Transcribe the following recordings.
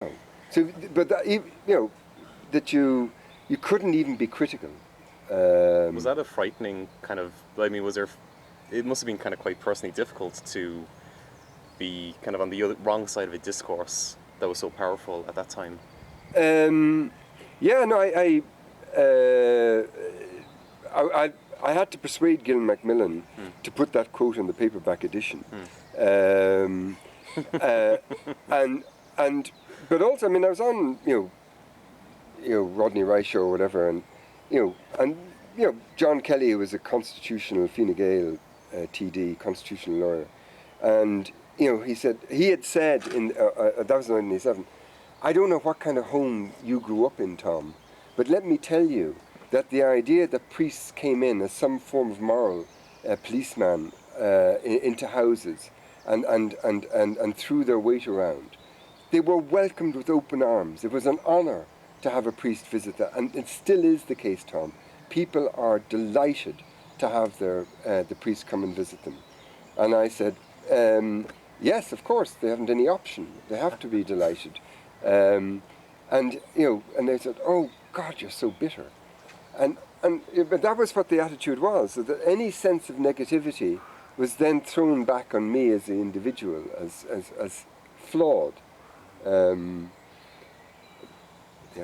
So, but that, that you couldn't even be critical. Was that a frightening kind of? I mean, was there? It must have been kind of quite personally difficult to be kind of on the wrong side of a discourse that was so powerful at that time. Um, yeah, no, uh, I had to persuade Gil Macmillan to put that quote in the paperback edition, um, uh, and but also, I mean, I was on Rodney Rice show or whatever, and John Kelly, who was a constitutional Fine Gael TD, constitutional lawyer, and he had said in that was in 1987. I don't know what kind of home you grew up in, Tom, but let me tell you that the idea that priests came in as some form of moral policeman into houses and threw their weight around, they were welcomed with open arms. It was an honour to have a priest visit that, and it still is the case, Tom. People are delighted to have the priest come and visit them. And I said, yes, of course, they haven't any option. They have to be delighted. And they said, "Oh God, you're so bitter," but that was what the attitude was. So that any sense of negativity was then thrown back on me as the individual as flawed. Yeah.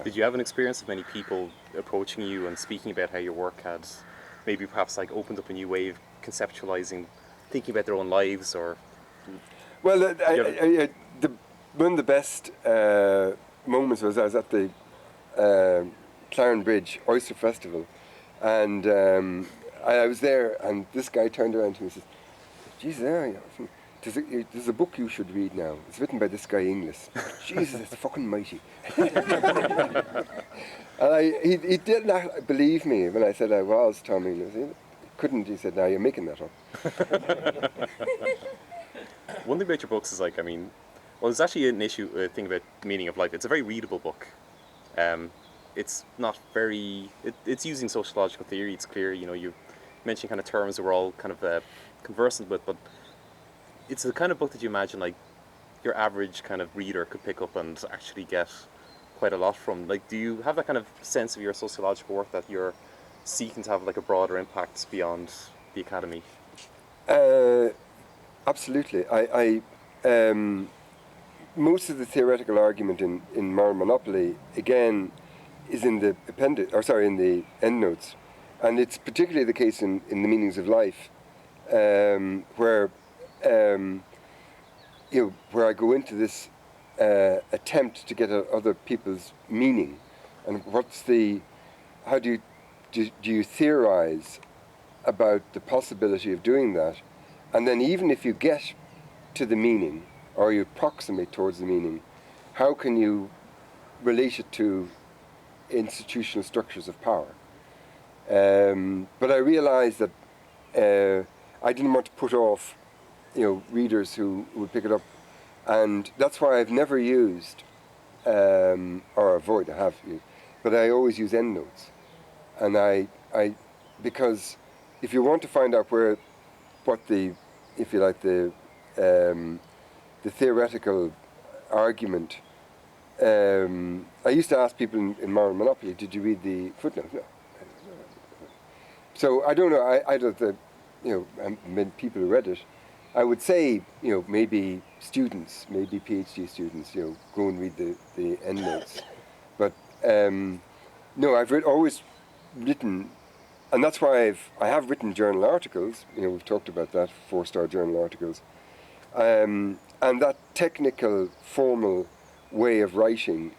Did you have an experience of many people approaching you and speaking about how your work had maybe perhaps like opened up a new way of conceptualizing, thinking about their own lives, or? Well, one of the best moments was I was at the Claren Bridge Oyster Festival, and I was there, and this guy turned around to me and says, "Jesus, there's a book you should read now. It's written by this guy Inglis. Jesus, it's fucking mighty." And he did not believe me when I said I was Tom Inglis. He couldn't. He said, "No, you're making that up." One thing about your books is like, I mean, well, there's actually a thing about the meaning of life. It's a very readable book. It's not very. It's using sociological theory. It's clear. You mentioned kind of terms that we're all kind of conversant with, but it's the kind of book that you imagine like your average kind of reader could pick up and actually get quite a lot from. Like, do you have that kind of sense of your sociological work that you're seeking to have like a broader impact beyond the academy? Absolutely. Most of the theoretical argument in moral monopoly, again, is in the in the endnotes, and it's particularly the case in the meanings of life, where where I go into this attempt to get at other people's meaning, and how do you theorize about the possibility of doing that, and then even if you get to the meaning, or you approximate towards the meaning, how can you relate it to institutional structures of power? But I realized that I didn't want to put off, readers who would pick it up, and that's why I've never used, or avoid, I have used, but I always use endnotes, and I because if you want to find out what the, if you like, the theoretical argument. I used to ask people in moral monopoly, "Did you read the footnote?" No. So I don't know. I don't many people who read it. I would say, maybe students, maybe PhD students, go and read the endnotes. But no, I've always written, and that's why I have written journal articles. We've talked about that, 4-star journal articles. And that technical, formal way of writing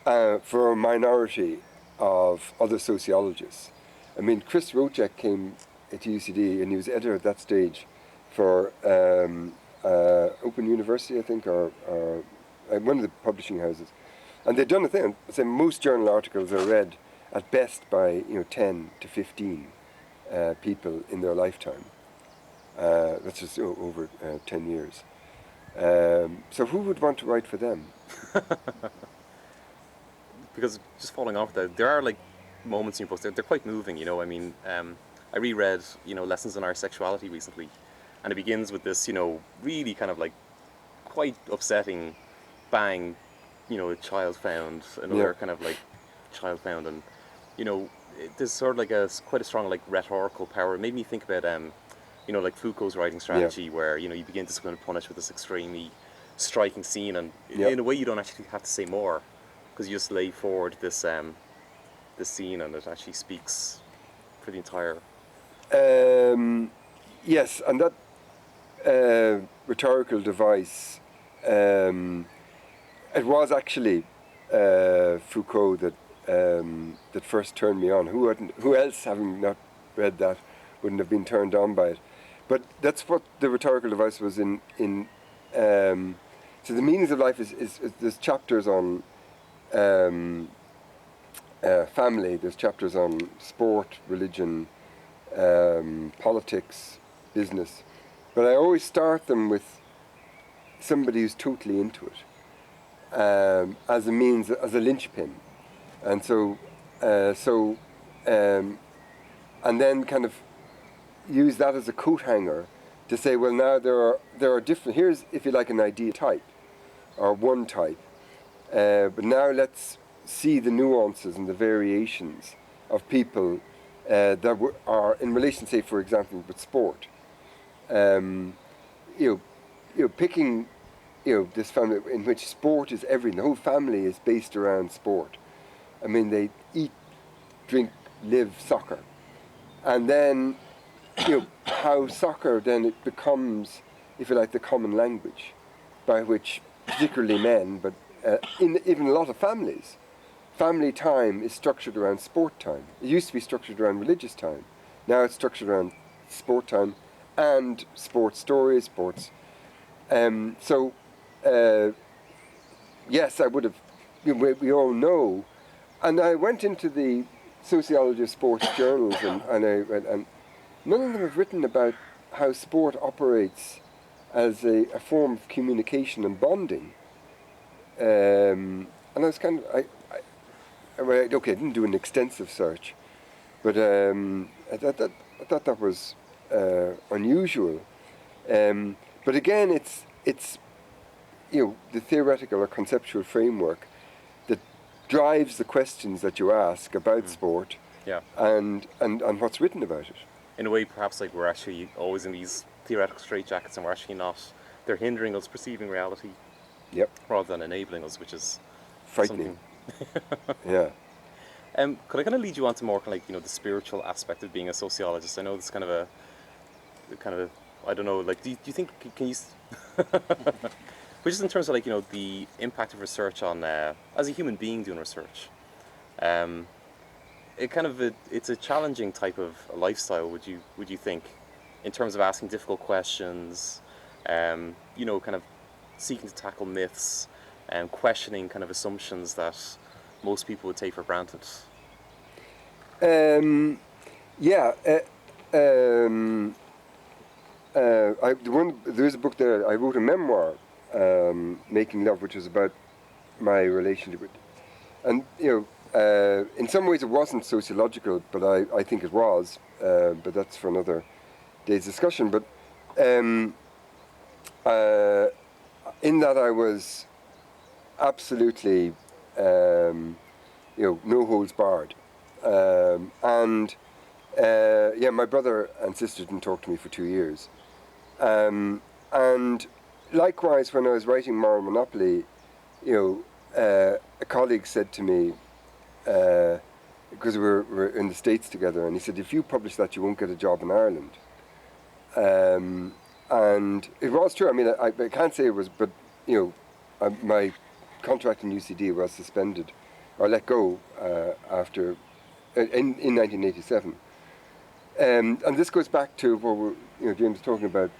for a minority of other sociologists. I mean, Chris Rocek came to UCD, and he was editor at that stage for Open University, I think, or one of the publishing houses. And they'd done a thing. So most journal articles are read at best by 10 to 15 people in their lifetime. That's just over 10 years. So who would want to write for them? Because just following off that, there are like moments in your books, they're quite moving, I mean, I reread, Lessons on Our Sexuality recently, and it begins with this, really kind of like quite upsetting bang, a child found, another kind of like child found, and there's sort of like quite a strong like rhetorical power. It made me think about like Foucault's writing strategy, where you begin to kind of punish with this extremely striking scene, and in a way you don't actually have to say more, because you just lay forward this scene, and it actually speaks for the entire. Yes, and that rhetorical device, it was actually Foucault that first turned me on. Who else, having not read that, wouldn't have been turned on by it? But that's what the rhetorical device was in. So the meanings of life is there's chapters on family, there's chapters on sport, religion, politics, business. But I always start them with somebody who's totally into it, as a means, as a linchpin. And and then kind of use that as a coat hanger to say, well, now there are different, here's, if you like, an idea type, or one type. But now let's see the nuances and the variations of people that are in relation, say, for example, with sport. Picking, this family in which sport is everything. The whole family is based around sport. I mean, they eat, drink, live soccer. And then, how soccer then it becomes, if you like, the common language by which, particularly men, but in even a lot of families, family time is structured around sport time. It used to be structured around religious time. Now it's structured around sport time and sports stories, sports. Yes, I would have, we all know. And I went into the sociology of sports journals and I read, and none of them have written about how sport operates as a form of communication and bonding. And I was kind of, I didn't do an extensive search, but I thought that was unusual. But again, it's the theoretical or conceptual framework that drives the questions that you ask about sport, and what's written about it. In a way, perhaps like we're actually always in these theoretical straitjackets, and we're actually not. They're hindering us perceiving reality, rather than enabling us, which is frightening. Yeah. Could I kind of lead you on to more kind of like the spiritual aspect of being a sociologist? I know it's kind of I don't know, like do you think can you which is in terms of like the impact of research on as a human being doing research, it's a challenging type of lifestyle, would you think, in terms of asking difficult questions, kind of seeking to tackle myths and questioning kind of assumptions that most people would take for granted? There's a book there. I wrote a memoir, Making Love, which was about my relationship with, and in some ways it wasn't sociological, but I think it was. But that's for another day's discussion. But in that I was absolutely, no holds barred, and my brother and sister didn't talk to me for 2 years, and likewise when I was writing Moral Monopoly, a colleague said to me, because we're in the States together, and he said, if you publish that, you won't get a job in Ireland. And it was true. I mean, I can't say it was, but my contract in UCD was suspended or let go after in 1987. And this goes back to what James was talking about.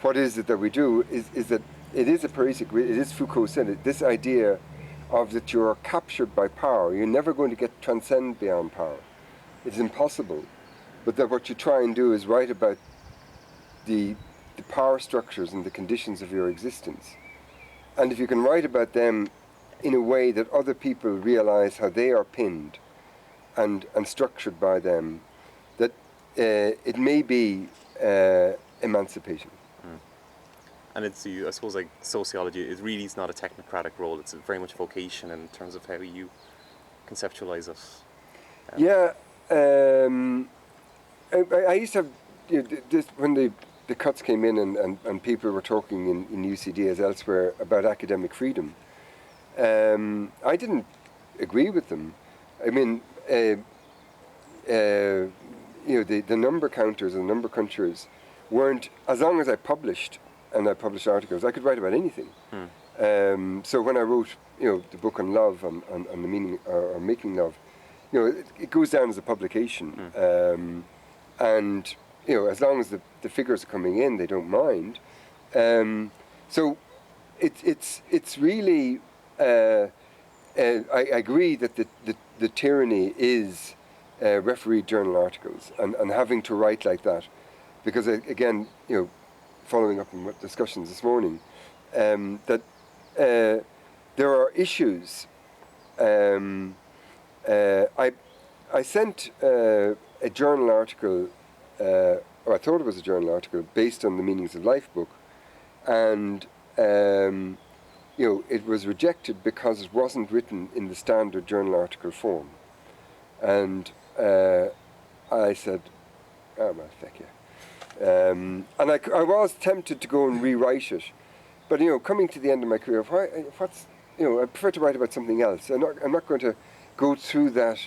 What is it that we do? Is that it is a parasitic. It is Foucault said it. This idea of that you are captured by power. You're never going to transcend beyond power. It's impossible. But that what you try and do is write about the power structures and the conditions of your existence. And if you can write about them in a way that other people realize how they are pinned and structured by them, that it may be emancipating. And it's, I suppose, like sociology, it really is not a technocratic role. It's very much vocation in terms of how you conceptualize it. Yeah, I used to have, this, when the cuts came in and people were talking in UCD as elsewhere about academic freedom, I didn't agree with them. I mean, the number counters and number crunchers weren't, as long as I published, and I published articles, I could write about anything. So when I wrote, the book on love, on the meaning or making love, it goes down as a publication, and as long as the figures are coming in, they don't mind. So it's really. I agree that the tyranny is refereed journal articles and having to write like that, because again, following up on what discussions this morning, that there are issues. I sent a journal article, or I thought it was a journal article, based on the Meanings of Life book, and it was rejected because it wasn't written in the standard journal article form. And I said, oh, well, feck yeah. And I was tempted to go and rewrite it. But, coming to the end of my career, I prefer to write about something else. I'm not going to go through that,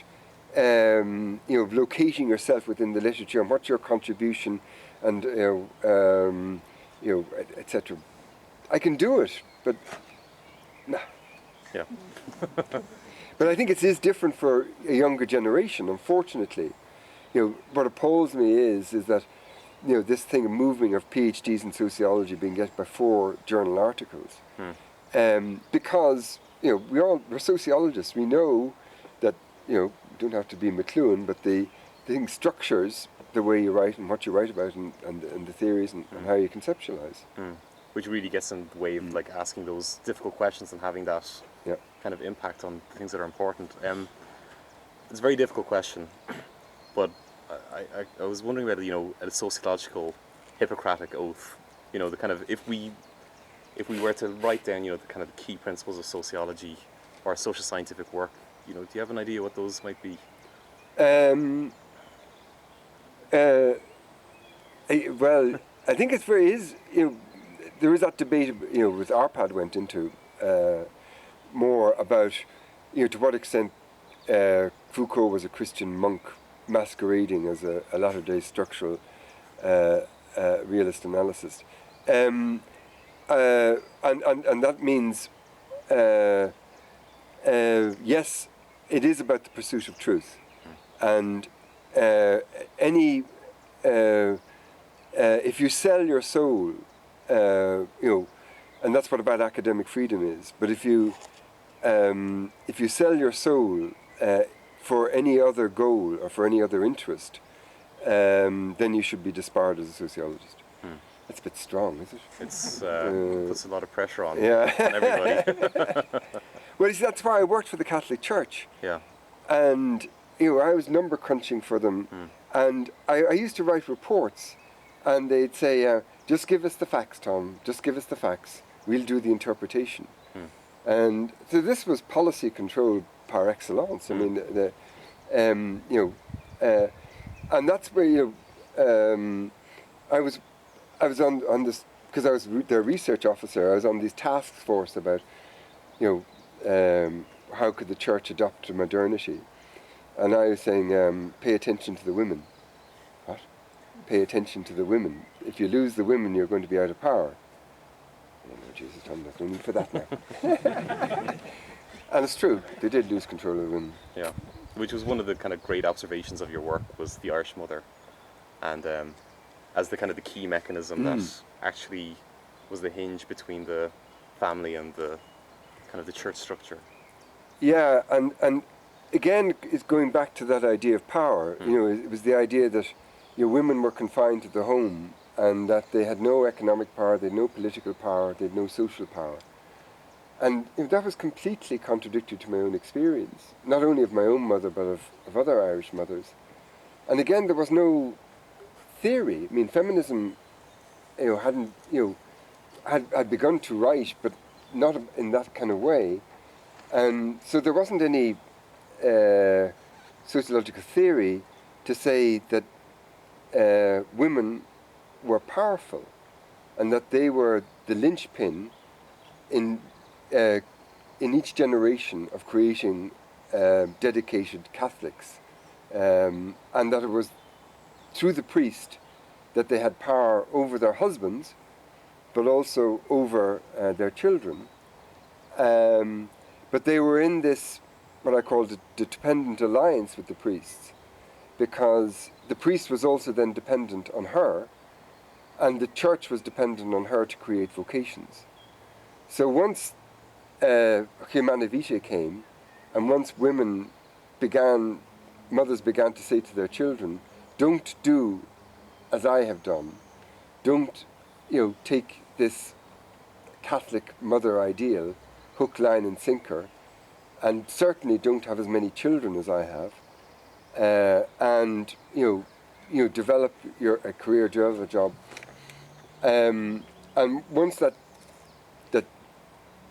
locating yourself within the literature and what's your contribution and, etc. I can do it, but nah. Yeah. But I think it is different for a younger generation, unfortunately. What appalls me is that, this thing of moving of PhDs in sociology being get before journal articles. Because, we're sociologists. We know that, you don't have to be McLuhan, but the thing structures the way you write and what you write about and the theories and how you conceptualize. Which really gets in the way of like asking those difficult questions and having that kind of impact on the things that are important. It's a very difficult question, but I was wondering about a sociological Hippocratic oath. The kind of if we were to write down the kind of the key principles of sociology or social scientific work, do you have an idea what those might be? Well, I think there is that debate, with Arpad went into more about, to what extent Foucault was a Christian monk masquerading as a latter-day structural realist analysis. And that means, yes, it is about the pursuit of truth. And if you sell your soul, and that's what about academic freedom is. But if you sell your soul for any other goal or for any other interest, then you should be disbarred as a sociologist. That's a bit strong, is it? It's puts a lot of pressure on, on everybody. Well, you see, that's why I worked for the Catholic Church. Yeah. And I was number crunching for them, and I used to write reports, and they'd say, just give us the facts, Tom, just give us the facts, we'll do the interpretation. And so this was policy control par excellence. I mean, and that's where, I was on this, because I was their research officer, I was on this task force about, how could the church adopt modernity? And I was saying, pay attention to the women. What? Pay attention to the women. If you lose the women, you're going to be out of power. Oh, no, Jesus, Tom, there's no need for that now. And it's true, they did lose control of the women. Yeah, which was one of the kind of great observations of your work, was the Irish mother. And as the kind of the key mechanism that actually was the hinge between the family and the kind of the church structure. Yeah, and again, it's going back to that idea of power. It was the idea that women were confined to the home and that they had no economic power, they had no political power, they had no social power. And that was completely contradictory to my own experience, not only of my own mother, but of other Irish mothers. And again, there was no theory. I mean, feminism, hadn't, had begun to write, but not in that kind of way. And so there wasn't any sociological theory to say that women were powerful and that they were the linchpin in each generation of creating dedicated Catholics, and that it was through the priest that they had power over their husbands, but also over their children. But they were in this, what I call the dependent alliance with the priests, because the priest was also then dependent on her, and the church was dependent on her to create vocations. So once Humana Vitae came, and once mothers began to say to their children, don't do as I have done, don't, take this Catholic mother ideal, hook, line and sinker, and certainly don't have as many children as I have, and develop a career, develop a job. And once that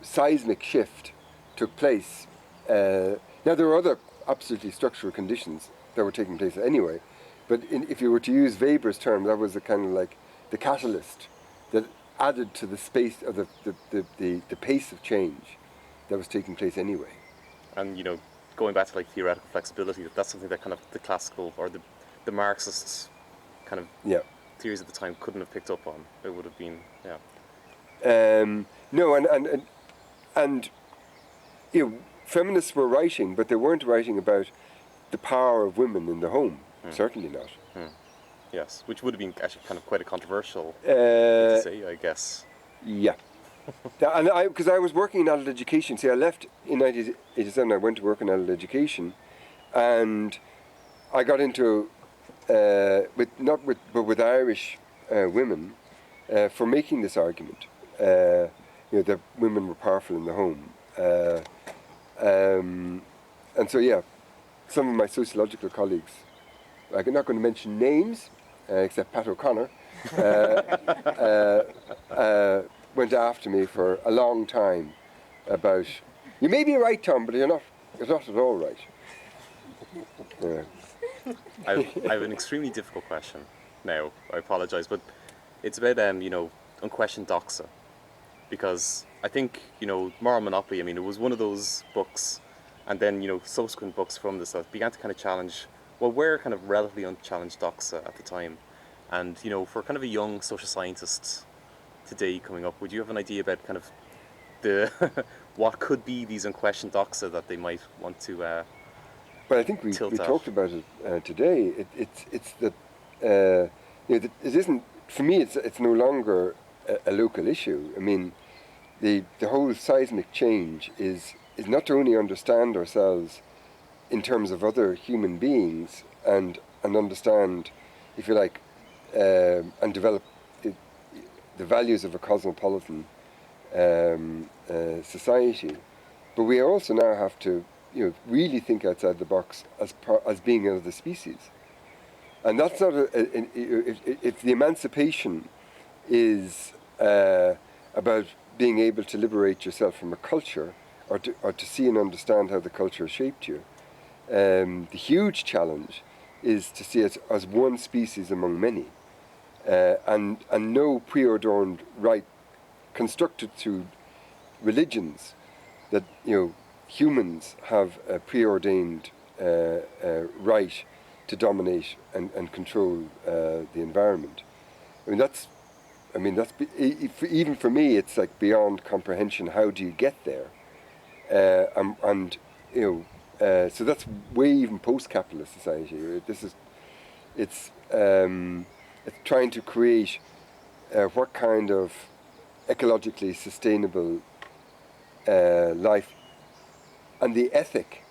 seismic shift took place, now there were other absolutely structural conditions that were taking place anyway, but if you were to use Weber's term, that was a kind of like the catalyst that added to the space of the pace of change that was taking place anyway. And going back to like theoretical flexibility, that's something that kind of the classical or the Marxist kind of theories at the time couldn't have picked up on. It would have been no, and feminists were writing, but they weren't writing about the power of women in the home. Certainly not. Yes, which would have been actually kind of quite a controversial to say, I guess. Yeah. And because I was working in adult education, I left in 1987, I went to work in adult education, and I got into, with Irish women, for making this argument, that women were powerful in the home. And so, some of my sociological colleagues, I'm not going to mention names, except Pat O'Connor, went after me for a long time about, you may be right, Tom, but you're not at all right. Yeah. I have an extremely difficult question now. I apologise, but it's about unquestioned doxa, because I think Moral Monopoly. I mean, it was one of those books, and then subsequent books from this that began to kind of challenge. Well, we're kind of relatively unchallenged doxa at the time, and for kind of a young social scientist today coming up, would you have an idea about kind of the what could be these unquestioned doxa that they might want to? Well, I think we talked about it today. It's that it isn't, for me. It's no longer a local issue. I mean, the whole seismic change is not to only understand ourselves in terms of other human beings and understand, if you like, and develop the values of a cosmopolitan society, but we also now have to really think outside the box as being another species. And that's not if the emancipation is about being able to liberate yourself from a culture, or to see and understand how the culture has shaped you. The huge challenge is to see it as one species among many, and no preordained right constructed through religions that humans have a preordained right to dominate and control the environment. That's even for me, it's like beyond comprehension. How do you get there? So that's way even post-capitalist society. It's trying to create what kind of ecologically sustainable life, and the ethic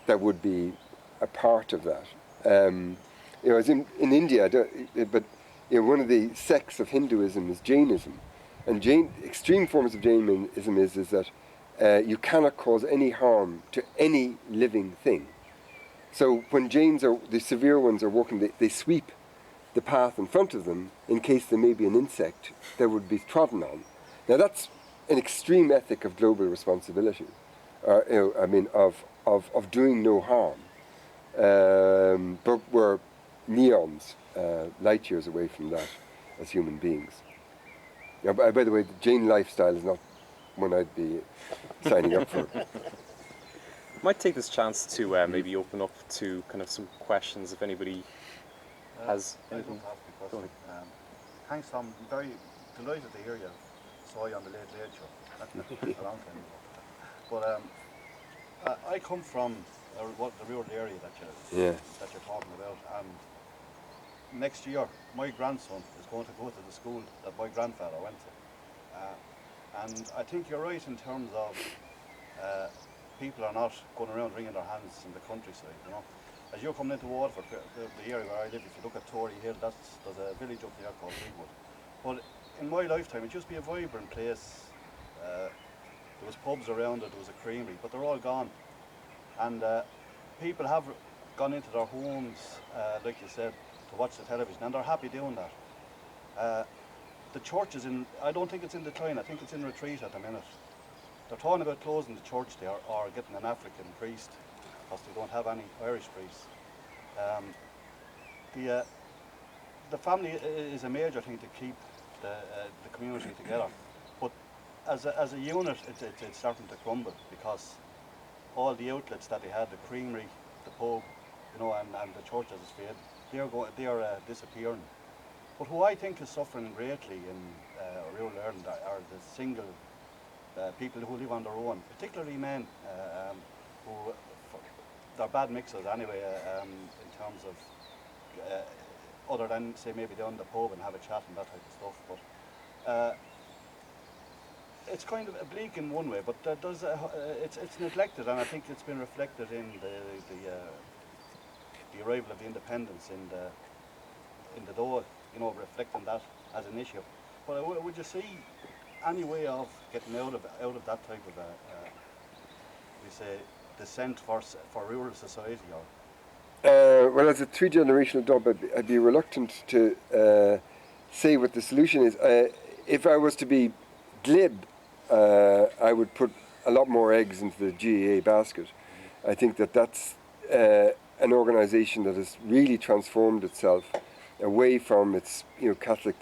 that would be a part of that. As in India, but one of the sects of Hinduism is Jainism, and extreme forms of Jainism is that you cannot cause any harm to any living thing. So when Jains the severe ones are walking, they sweep the path in front of them in case there may be an insect that would be trodden on. Now that's an extreme ethic of global responsibility, of doing no harm. But we're neons, light years away from that as human beings. Now, by the way, the Jane lifestyle is not one I'd be signing up for. Might take this chance to maybe open up to kind of some questions if anybody has anything. Thanks, Tom. I'm very delighted to hear you. Saw you on the Late Late Show. That's a long time ago. But I come from the rural area that you're talking about, and next year my grandson is going to go to the school that my grandfather went to. And I think you're right in terms of people are not going around wringing their hands in the countryside, you know. As you're coming into Waterford, the area where I live, if you look at Tory Hill, there's a village up there called Ringwood. But in my lifetime, it used to be a vibrant place. There was pubs around it, there was a creamery, but they're all gone. And people have gone into their homes, like you said, to watch the television, and they're happy doing that. The church is I don't think it's in decline, I think it's in retreat at the minute. They're talking about closing the church there or getting an African priest, because they don't have any Irish priests. The family is a major thing to keep the community together, but as a unit, it's starting to crumble, because all the outlets that they had, the creamery, the pub, you know, and the church as it's fed, they are disappearing. But who I think is suffering greatly in rural Ireland are the single people who live on their own, particularly men, who they're bad mixers anyway, in terms of other than say maybe down the pub and have a chat and that type of stuff. But it's kind of bleak in one way, but it's neglected, and I think it's been reflected in the arrival of the independence in the Dáil, you know, reflecting that as an issue. But would you see any way of getting out of that type of we say descent for rural society? Or well, as a three-generational dub, I'd be reluctant to say what the solution is. If I was to be glib, I would put a lot more eggs into the GAA basket. I think that's an organisation that has really transformed itself away from its Catholic